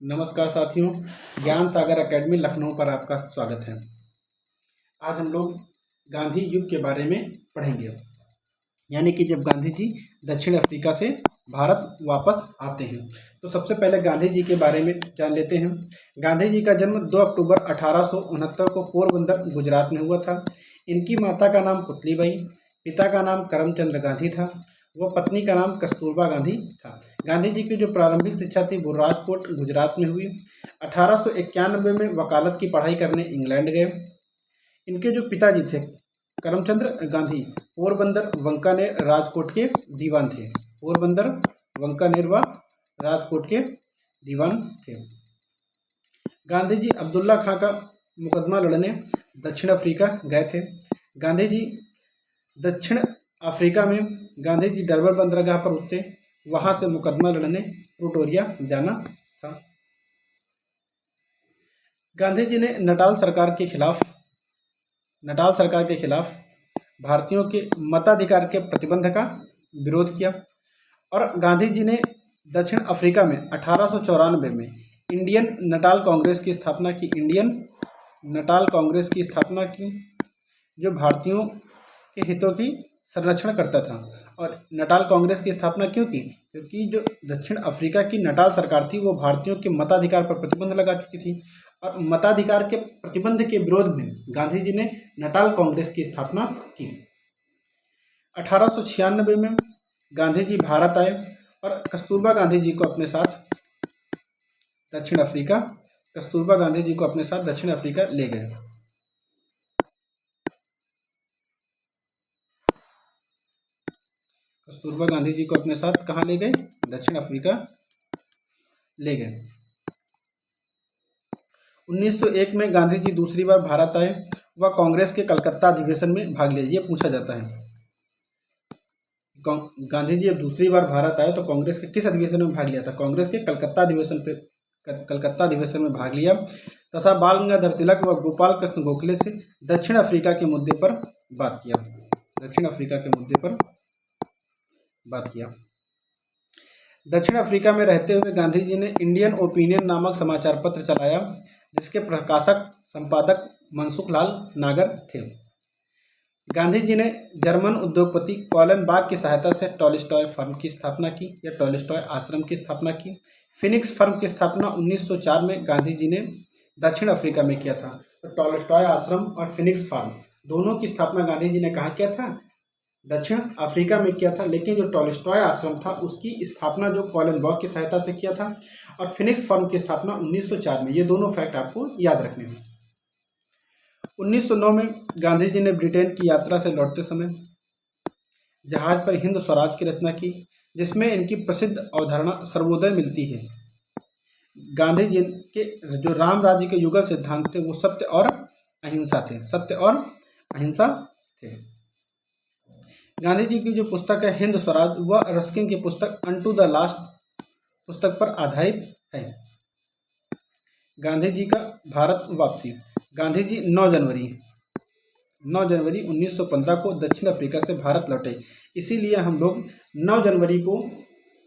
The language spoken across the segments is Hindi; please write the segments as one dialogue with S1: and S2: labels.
S1: नमस्कार साथियों, ज्ञान सागर एकेडमी लखनऊ पर आपका स्वागत है। आज हम लोग गांधी युग के बारे में पढ़ेंगे, यानी कि जब गांधी जी दक्षिण अफ्रीका से भारत वापस आते हैं। तो सबसे पहले गांधी जी के बारे में जान लेते हैं। गांधी जी का जन्म 2 अक्टूबर 1869 को पोरबंदर गुजरात में हुआ था। इनकी माता का नाम पुतलीबाई, पिता का नाम करमचंद गांधी था, वह पत्नी का नाम कस्तूरबा गांधी था। गांधी जी की जो प्रारंभिक शिक्षा थी वो राजकोट गुजरात में हुई। 1891 में वकालत की पढ़ाई करने इंग्लैंड गए। इनके जो पिताजी थे करमचंद्र गांधी पोरबंदर वंकानेर राजकोट के दीवान थे। पोरबंदर वंकानेर व राजकोट के दीवान थे। गांधी जी अब्दुल्ला खां का मुकदमा लड़ने दक्षिण अफ्रीका गए थे। गांधी जी दक्षिण अफ्रीका में गांधी जी डरबन बंदरगाह पर उतरे, वहां से मुकदमा लड़ने प्रिटोरिया जाना था। गांधी जी ने नटाल सरकार के खिलाफ भारतीयों के मताधिकार के प्रतिबंध का विरोध किया और गांधी जी ने दक्षिण अफ्रीका में 1894 में इंडियन नटाल कांग्रेस की स्थापना की, जो भारतीयों के हितों की संरक्षण करता था। और नटाल कांग्रेस की स्थापना क्यों की? क्योंकि जो दक्षिण अफ्रीका की नटाल सरकार थी वो भारतीयों के मताधिकार पर प्रतिबंध लगा चुकी थी और मताधिकार के प्रतिबंध के विरोध में गांधी जी ने नटाल कांग्रेस की स्थापना की। 1896 में गांधी जी भारत आए और कस्तूरबा गांधी जी को अपने साथ दक्षिण अफ्रीका ले गए। कस्तूरबा गांधी जी को अपने साथ कहाँ ले गए? दक्षिण अफ्रीका ले गए। 1901 में गांधी जी दूसरी बार भारत आए। वह कांग्रेस के कलकत्ता अधिवेशन में भाग लिया। ये पूछा जाता है, गांधी जी जब दूसरी बार भारत आए तो कांग्रेस के किस अधिवेशन में भाग लिया था? कांग्रेस के कलकत्ता अधिवेशन में भाग लिया तथा बाल गंगाधर तिलक व गोपाल कृष्ण गोखले से दक्षिण अफ्रीका के मुद्दे पर बात किया। दक्षिण अफ्रीका में रहते हुए गांधी जी ने इंडियन ओपिनियन नामक समाचार पत्र चलाया, जिसके संपादक मनसुख लाल नागर थे। गांधी जी ने जर्मन उद्योगपति कॉलन बाग की सहायता से टॉलस्टॉय आश्रम की स्थापना की। फिनिक्स फर्म की स्थापना 1904 में गांधी जी ने दक्षिण अफ्रीका में किया था। तो टॉलस्टॉय आश्रम और फिनिक्स फर्म दोनों की स्थापना गांधी जी ने कहाँ किया था? दक्षिण अफ्रीका में किया था। लेकिन जो टॉलस्टॉय आश्रम था उसकी स्थापना जो कॉलन बॉग की सहायता से किया था और फिनिक्स फर्म की स्थापना 1904 में। ये दोनों फैक्ट आपको याद रखने हैं। 1909 में गांधी जी ने ब्रिटेन की यात्रा से लौटते समय जहाज पर हिंद स्वराज की रचना की, जिसमें इनकी प्रसिद्ध अवधारणा सर्वोदय मिलती है। गांधी जी के जो राम राज्य के युगल सिद्धांत थे वो सत्य और अहिंसा थे। गांधी जी की जो पुस्तक है हिंद स्वराज, वह रस्किन की पुस्तक अनटू द लास्ट पुस्तक पर आधारित है। गांधी जी का भारत वापसी। गांधी जी 9 जनवरी 1915 को दक्षिण अफ्रीका से भारत लौटे। इसीलिए हम लोग 9 जनवरी को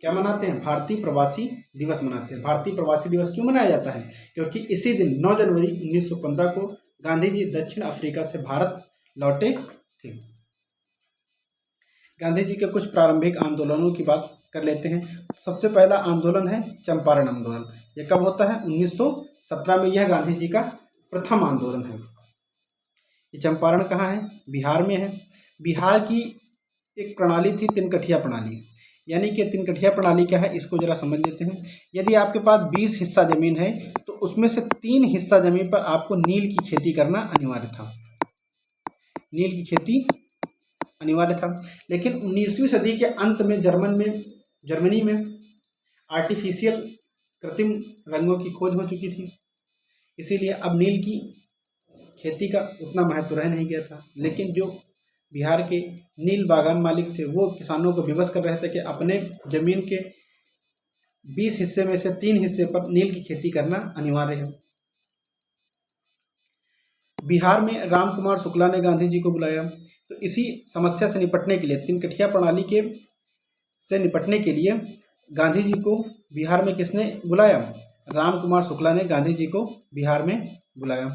S1: क्या मनाते हैं? भारतीय प्रवासी दिवस मनाते हैं। भारतीय प्रवासी दिवस क्यों मनाया जाता है? क्योंकि इसी दिन 9 जनवरी 1915 को गांधी जी दक्षिण अफ्रीका से भारत लौटे थे। गांधी जी के कुछ प्रारंभिक आंदोलनों की बात कर लेते हैं। सबसे पहला आंदोलन है चंपारण आंदोलन। यह कब होता है? 1917 में। यह गांधी जी का प्रथम आंदोलन है। ये चंपारण कहाँ है? बिहार में है। बिहार की एक प्रणाली थी तिनकठिया प्रणाली। यानी कि तिनकठिया प्रणाली क्या है, इसको जरा समझ लेते हैं। यदि आपके पास 20 हिस्सा जमीन है तो उसमें से 3 हिस्सा जमीन पर आपको नील की खेती करना अनिवार्य था। लेकिन 19वीं सदी के अंत में जर्मनी में आर्टिफिशियल कृत्रिम रंगों की खोज हो चुकी थी। इसीलिए अब नील की खेती का उतना महत्व रह नहीं गया था। लेकिन जो बिहार के नील बागान मालिक थे वो किसानों को विवश कर रहे थे कि अपने जमीन के 20 हिस्से में से 3 हिस्से पर नील की खेती करना अनिवार्य है। बिहार में राम कुमार शुक्ला ने गांधी जी को बुलाया। तो इसी समस्या से निपटने के लिए, तिनकठिया प्रणाली से निपटने के लिए गांधी जी को बिहार में किसने बुलाया? राम कुमार शुक्ला ने गांधी जी को बिहार में बुलाया।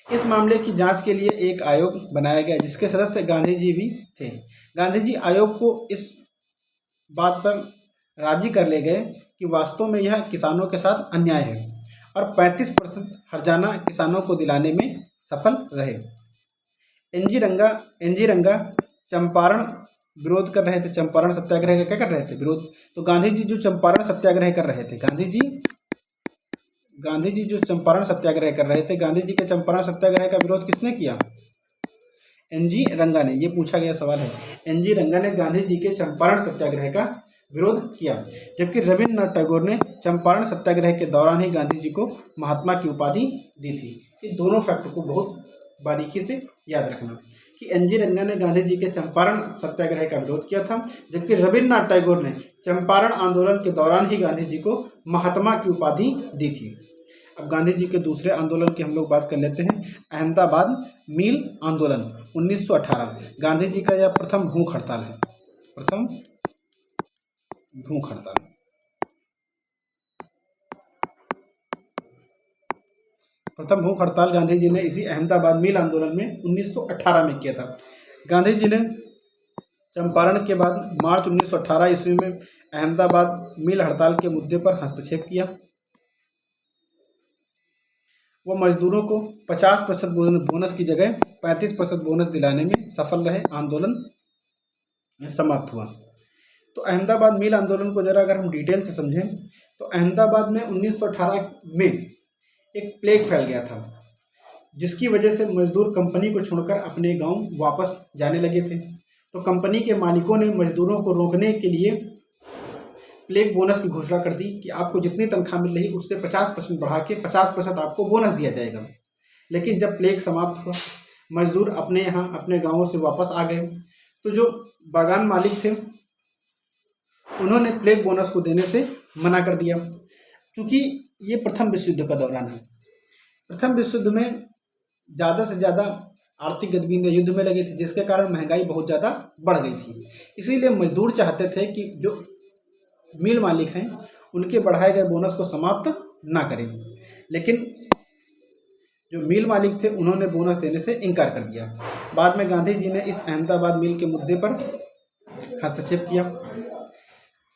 S1: इस मामले की जांच के लिए एक आयोग बनाया गया जिसके सदस्य गांधी जी भी थे। गांधी जी आयोग को इस बात पर राजी कर ले गए कि वास्तव में यह किसानों के साथ अन्याय है और 35% हर्जाना किसानों को दिलाने में सफल रहे। एनजी रंगा चंपारण विरोध कर रहे थे, चंपारण सत्याग्रह का क्या कर रहे थे, विरोध। तो गांधी जी जो चंपारण सत्याग्रह कर रहे थे, गांधी जी जो चंपारण सत्याग्रह कर रहे थे, गांधी जी के चंपारण सत्याग्रह का विरोध किसने किया? एनजी रंगा ने। ये पूछा गया सवाल है। एनजी रंगा ने गांधी जी के चंपारण सत्याग्रह का विरोध किया, जबकि रविन्द्रनाथ टैगोर ने चंपारण सत्याग्रह के दौरान ही गांधी जी को महात्मा की उपाधि दी थी। ये दोनों फैक्ट को बहुत बारीकी से याद रखना कि एनजी रंगा ने गांधी जी के चंपारण सत्याग्रह का विरोध किया था, जबकि रविन्द्रनाथ टैगोर ने चंपारण आंदोलन के दौरान ही गांधी जी को महात्मा की उपाधि दी थी। अब गांधी जी के दूसरे आंदोलन की हम लोग बात कर लेते हैं। अहमदाबाद मील आंदोलन 1918। गांधी जी का यह प्रथम भूख हड़ताल है, प्रथम भूख हड़ताल। प्रथम भूख हड़ताल गांधी जी ने इसी अहमदाबाद मील आंदोलन में 1918 में किया था। गांधी जी ने चंपारण के बाद मार्च 1918 ईस्वी में अहमदाबाद मील हड़ताल के मुद्दे पर हस्तक्षेप किया। वो मजदूरों को 50% बोनस की जगह 35% बोनस दिलाने में सफल रहे। आंदोलन समाप्त हुआ। तो अहमदाबाद मील आंदोलन को जरा अगर हम डिटेल से समझें तो अहमदाबाद में 1918 में एक प्लेग फैल गया था, जिसकी वजह से मजदूर कंपनी को छोड़कर अपने गांव वापस जाने लगे थे। तो कंपनी के मालिकों ने मजदूरों को रोकने के लिए प्लेग बोनस की घोषणा कर दी कि आपको जितनी तनख्वाह मिल रही उससे 50% बढ़ा के 50% आपको बोनस दिया जाएगा। लेकिन जब प्लेग समाप्त हुआ, मजदूर अपने यहाँ अपने गाँवों से वापस आ गए, तो जो बागान मालिक थे उन्होंने प्लेग बोनस को देने से मना कर दिया, क्योंकि ये प्रथम विश्व युद्ध का दौरान है। प्रथम विश्व युद्ध में ज़्यादा से ज़्यादा आर्थिक गतिविधियाँ युद्ध में लगी थी, जिसके कारण महंगाई बहुत ज़्यादा बढ़ गई थी। इसीलिए मजदूर चाहते थे कि जो मिल मालिक हैं उनके बढ़ाए गए बोनस को समाप्त ना करें, लेकिन जो मिल मालिक थे उन्होंने बोनस देने से इनकार कर दिया। बाद में गांधी जी ने इस अहमदाबाद मिल के मुद्दे पर हस्तक्षेप किया।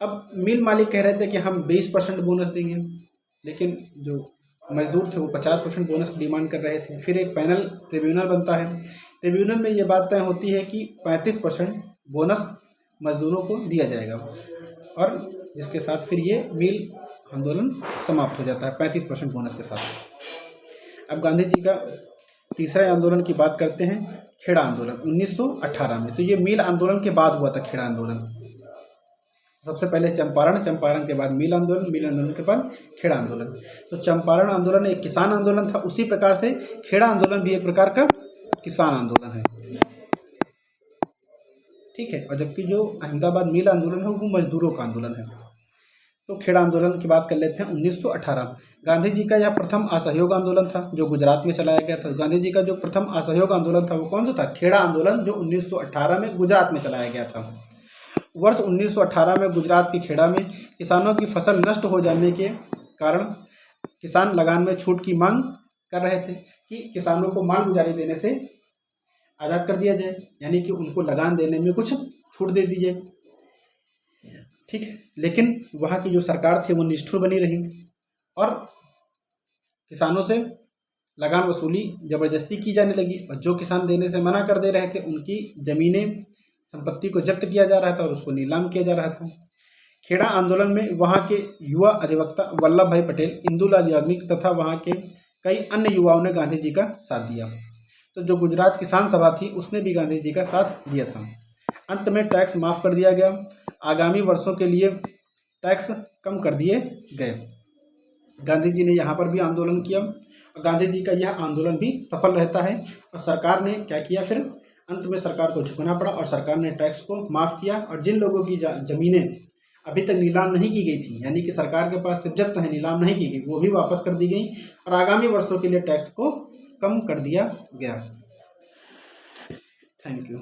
S1: अब मिल मालिक कह रहे थे कि हम 20% बोनस देंगे, लेकिन जो मजदूर थे वो 50% बोनस की डिमांड कर रहे थे। फिर एक पैनल ट्रिब्यूनल बनता है। ट्रिब्यूनल में ये बात तय होती है कि 35% बोनस मजदूरों को दिया जाएगा, और जिसके साथ फिर ये मिल आंदोलन समाप्त हो जाता है 35% बोनस के साथ। अब गांधी जी का तीसरा आंदोलन की बात करते हैं, खेड़ा आंदोलन 1918 में। तो ये मिल आंदोलन के बाद हुआ था खेड़ा आंदोलन। सबसे पहले चंपारण के बाद मिल आंदोलन के बाद खेड़ा आंदोलन। तो चंपारण आंदोलन एक किसान आंदोलन था, उसी प्रकार से खेड़ा आंदोलन भी एक प्रकार का किसान आंदोलन है, ठीक है। और जबकि जो अहमदाबाद मिल आंदोलन है वो मजदूरों का आंदोलन है। तो खेड़ा आंदोलन की बात कर लेते हैं 1918। गांधी जी का यह प्रथम असहयोग आंदोलन था जो गुजरात में चलाया गया था। गांधी जी का जो प्रथम असहयोग आंदोलन था वो कौन सा था? खेड़ा आंदोलन, जो 1918 में गुजरात में चलाया गया था। वर्ष 1918 में गुजरात के खेड़ा में किसानों की फसल नष्ट हो जाने के कारण किसान लगान में छूट की मांग कर रहे थे कि किसानों को माल गुजारी देने से आज़ाद कर दिया जाए, यानी कि उनको लगान देने में कुछ छूट दे दीजिए, ठीक है। लेकिन वहाँ की जो सरकार थी वो निष्ठुर बनी रही और किसानों से लगान वसूली ज़बरदस्ती की जाने लगी, और जो किसान देने से मना कर दे रहे थे उनकी ज़मीनें संपत्ति को जब्त किया जा रहा था और उसको नीलाम किया जा रहा था। खेड़ा आंदोलन में वहाँ के युवा अधिवक्ता वल्लभ भाई पटेल, इंदुलाल याग्निक तथा वहाँ के कई अन्य युवाओं ने गांधी जी का साथ दिया। तो जो गुजरात किसान सभा थी उसने भी गांधी जी का साथ दिया था। अंत में टैक्स माफ़ कर दिया गया। आगामी वर्षों के लिए टैक्स कम कर दिए गए। गांधी जी ने यहाँ पर भी आंदोलन किया और गांधी जी का यह आंदोलन भी सफल रहता है। और सरकार ने क्या किया, फिर अंत में सरकार को झुकना पड़ा और सरकार ने टैक्स को माफ़ किया। और जिन लोगों की ज़मीनें अभी तक नीलाम नहीं की गई थी, यानी कि सरकार के पास सिर्फ जब्त है, नीलाम नहीं की गई, वो भी वापस कर दी गई और आगामी वर्षों के लिए टैक्स को कम कर दिया गया। Thank you.